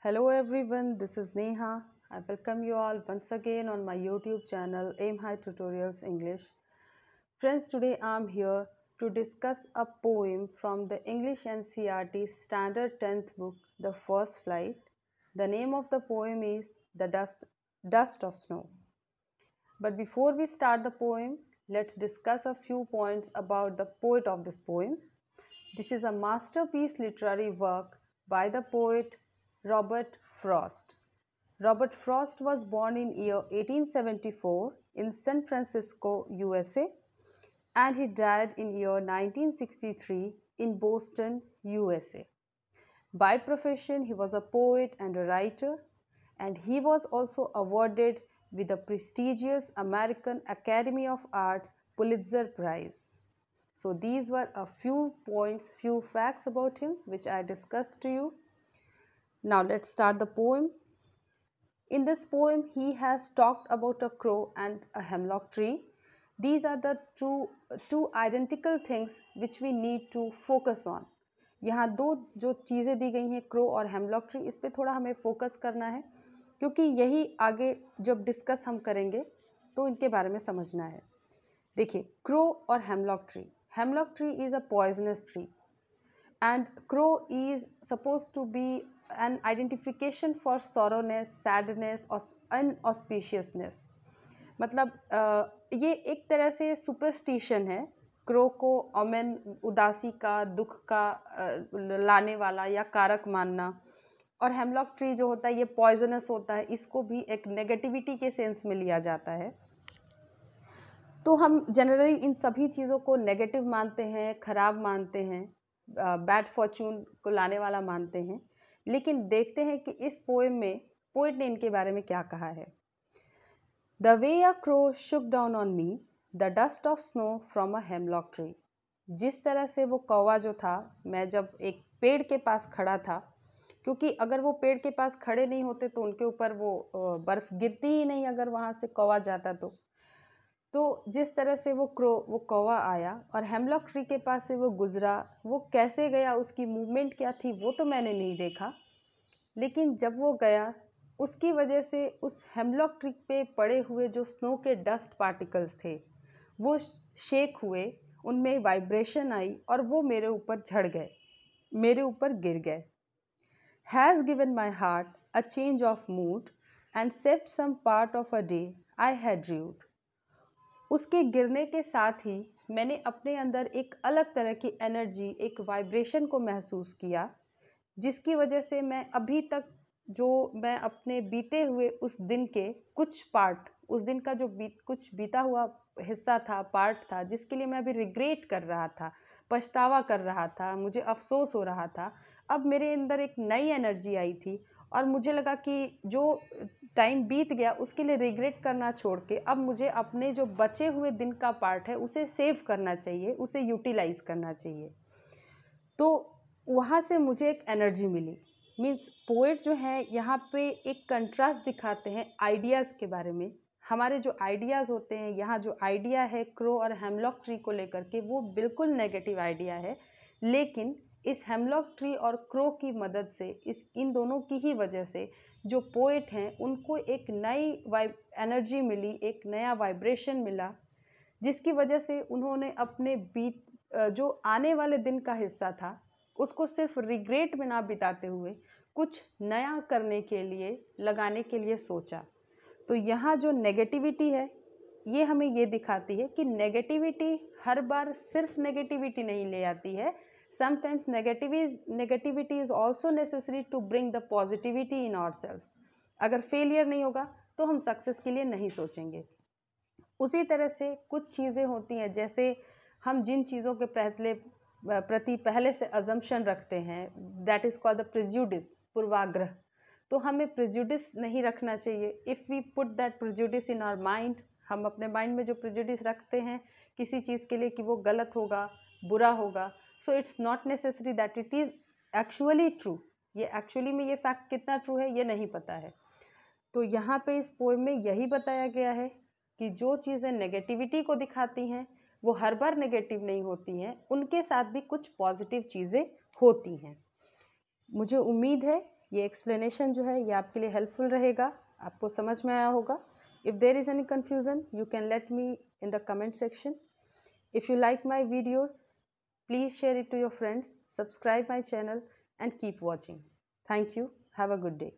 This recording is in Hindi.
Hello everyone, this is Neha. I welcome you all once again on my YouTube channel Aim High Tutorials English. Friends, today I'm here to discuss a poem from the English NCERT Standard 10th book, The First Flight. The name of the poem is The Dust of Snow. But before we start the poem, let's discuss a few points about the poet of this poem. This is a masterpiece literary work by the poet Robert Frost. Robert Frost was born in year 1874 in San Francisco, USA, and he died in year 1963 in Boston, USA. By profession, he was a poet and a writer, and he was also awarded with the prestigious American Academy of Arts Pulitzer Prize. So these were a few points, few facts about him which I discussed to you. Now let's start the poem. In this poem, he has talked about a crow and a hemlock tree. These are the two identical things which we need to focus on. यहाँ दो जो चीज़ें दी गई हैं, क्रो और हेमलॉक ट्री, इस पे थोड़ा हमें फोकस करना है क्योंकि यही आगे जब डिस्कस हम करेंगे तो इनके बारे में समझना है. देखिए, क्रो और hemlock tree. Hemlock tree is a poisonous tree and crow is supposed to be an identification for sorrowness, sadness और inauspiciousness. मतलब ये एक तरह से सुपरस्टिशन है. क्रो को ओमेन, उदासी का, दुख का लाने वाला या कारक मानना. और हेमलॉक ट्री जो होता है ये पॉइजनस होता है, इसको भी एक नेगेटिविटी के सेंस में लिया जाता है. तो हम जनरली इन सभी चीज़ों को नेगेटिव मानते हैं, ख़राब मानते हैं, बैड फॉर्चून को लाने वाला मानते हैं. लेकिन देखते हैं कि इस पोएम में पोएट ने इनके बारे में क्या कहा है. The way a crow Shuk down on me the dust of snow from a hemlock tree. जिस तरह से वो कौवा जो था, मैं जब एक पेड़ के पास खड़ा था, क्योंकि अगर वो पेड़ के पास खड़े नहीं होते तो उनके ऊपर वो बर्फ़ गिरती ही नहीं अगर वहाँ से कौवा जाता तो जिस तरह से वो कौवा आया और हेमलॉक ट्री के पास से वो गुज़रा, वो कैसे गया, उसकी मूवमेंट क्या थी वो तो मैंने नहीं देखा. लेकिन जब वो गया, उसकी वजह से उस हेमलॉक ट्री पे पड़े हुए जो स्नो के डस्ट पार्टिकल्स थे वो शेक हुए, उनमें वाइब्रेशन आई और वो मेरे ऊपर झड़ गए, मेरे ऊपर गिर गए. Has given my heart a change of mood and saved some part of a day I had dreamed. उसके गिरने के साथ ही मैंने अपने अंदर एक अलग तरह की एनर्जी, एक वाइब्रेशन को महसूस किया, जिसकी वजह से मैं अभी तक जो मैं अपने बीते हुए उस दिन के कुछ पार्ट, उस दिन का जो कुछ बीता हुआ हिस्सा था, पार्ट था, जिसके लिए मैं अभी रिग्रेट कर रहा था, पछतावा कर रहा था, मुझे अफसोस हो रहा था, अब मेरे अंदर एक नई एनर्जी आई थी और मुझे लगा कि जो टाइम बीत गया उसके लिए रिग्रेट करना छोड़ के अब मुझे अपने जो बचे हुए दिन का पार्ट है उसे सेव करना चाहिए, उसे यूटिलाइज करना चाहिए. तो वहाँ से मुझे एक एनर्जी मिली. मीन्स पोएट जो है यहाँ पे एक कंट्रास्ट दिखाते हैं आइडियाज़ के बारे में. हमारे जो आइडियाज़ होते हैं, यहाँ जो आइडिया है क्रो और हेमलॉक ट्री को लेकर के, वो बिल्कुल नेगेटिव आइडिया है. लेकिन इस हेमलॉक ट्री और क्रो की मदद से, इन दोनों की ही वजह से जो पोएट हैं उनको एक नई एनर्जी मिली, एक नया वाइब्रेशन मिला, जिसकी वजह से उन्होंने अपने जो आने वाले दिन का हिस्सा था उसको सिर्फ रिग्रेट में ना बिताते हुए कुछ नया करने के लिए, लगाने के लिए सोचा. तो यहाँ जो नेगेटिविटी है ये हमें ये दिखाती है कि नेगेटिविटी हर बार सिर्फ नेगेटिविटी नहीं ले आती है. Sometimes negativity is also necessary to bring the positivity in ourselves. अगर फेलियर नहीं होगा तो हम सक्सेस के लिए नहीं सोचेंगे. उसी तरह से कुछ चीज़ें होती हैं, जैसे हम जिन चीज़ों के प्रति पहले से अजम्पशन रखते हैं, that is called the prejudice, पूर्वाग्रह. तो हमें प्रेजुडिस नहीं रखना चाहिए. If we put that prejudice in our mind, हम अपने माइंड में जो प्रेजुडिस रखते हैं किसी चीज़ के लिए कि वो गलत होगा, बुरा होगा, so it's not necessary that it is actually true. ये एक्चुअली में ये फैक्ट कितना ट्रू है ये नहीं पता है. तो यहाँ पे इस पोएम में यही बताया गया है कि जो चीज़ें नेगेटिविटी को दिखाती हैं वो हर बार नेगेटिव नहीं होती हैं, उनके साथ भी कुछ पॉजिटिव चीज़ें होती हैं. मुझे उम्मीद है ये एक्सप्लेनेशन जो है ये आपके लिए हेल्पफुल रहेगा, आपको समझ में आया होगा। If there is any confusion you can let me in the comment section. If you like my videos please share it to your friends, subscribe my channel and keep watching. Thank you. Have a good day.